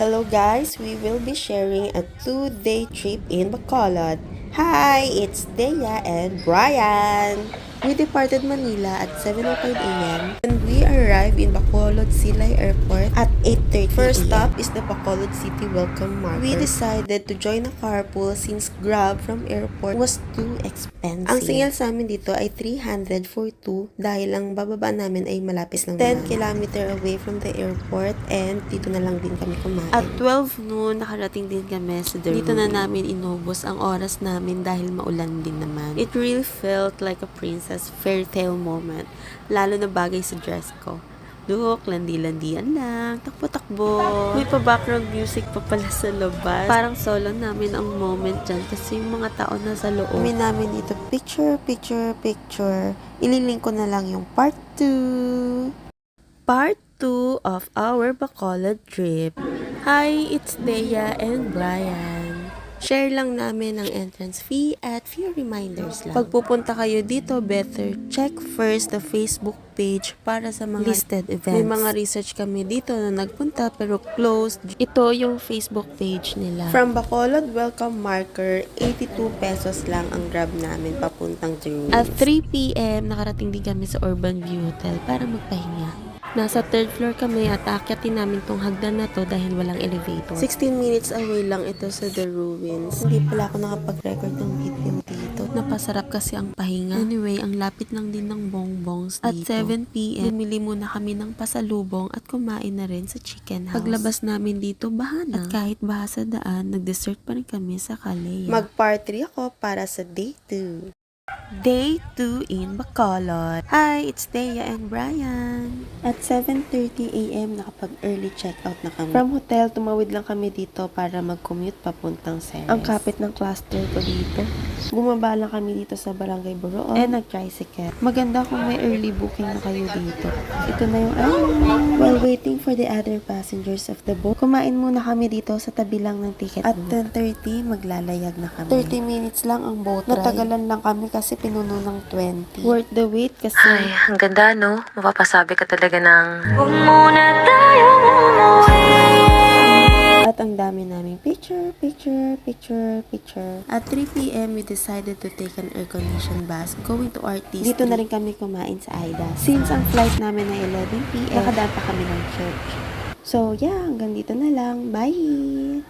Hello guys, we will be sharing a 2-day trip in Bacolod. Hi, it's Dea and Brian. We departed Manila at 7:05 a.m. and we arrived in Bacolod Silay Airport at 8:30 a.m. First stop is the Bacolod City Welcome Marker. We decided to join a carpool since Grab from airport was too expensive. Ang singil sa amin dito ay 300 for 2 dahil ang bababa namin ay malapis lang 10 kilometer away from the airport and dito na lang din kami kumain. At 12 noon, nakarating din kami sa The Dito na namin inubos ang oras namin dahil maulan din naman. It really felt like a princess fairy tale moment. Lalo na bagay sa dress ko. Look, landi-landian lang, takbo-takbo. May pa-background music pa pala sa labas. Parang solo namin ang moment dyan kasi yung mga tao nasa loob. Kami namin dito, picture. Ililink ko na lang yung part 2. Part 2 of our Bacolod trip. Hi, it's Dea and Brian. Share lang namin ang entrance fee at few reminders lang. Pag pupunta kayo dito, better check first the Facebook page para sa mga listed events. May mga research kami dito na nagpunta pero closed. Ito yung Facebook page nila. From Bacolod Welcome Marker, 82 pesos lang ang grab namin papuntang Jerusalem. At 3 p.m. nakarating din kami sa Urban View Hotel para magpahinga. Nasa 3rd floor kami at aakyatin namin tong hagdan na to dahil walang elevator. 16 minutes away lang ito sa The Ruins. Hindi pala ako nakapag-record ng video dito. Napasarap kasi ang pahinga. Anyway, ang lapit lang din ng bongbongs dito. At 7 p.m. bumili muna kami ng pasalubong at kumain na rin sa chicken house. Paglabas namin dito, baha na. At kahit baha sa daan, nag-dessert pa rin kami sa Kalea. Mag-part 3 ako para sa day 2. Day 2 in Bacolod. Hi, it's Dea and Brian. At 7:30 a.m. nakapag-early checkout na kami. From hotel, tumawid lang kami dito para mag-commute papuntang Ceres. Ang kapit ng cluster ko dito. Bumaba lang kami dito sa Barangay Boroon and nag-tricycle. Maganda kung may early booking na kayo dito. Ito na yung island. While waiting for the other passengers of the boat, kumain muna kami dito sa tabi lang ng ticket. At 10:30, maglalayag na kami. 30 minutes lang ang boat ride. Natagalan lang kami kasi pinuno ng 20. Worth the wait kasi... Ay, ang ganda, no? Mapapasabi ka talaga ng... Huwag muna tayong umuwi. At ang dami naming picture. At 3 p.m. we decided to take an air-conditioned bus going to Artis. Dito na rin kami kumain sa Aida. Since ang flight namin ay 11 p.m., nakadaan pa kami ng church. So, yeah, hanggang dito na lang. Bye!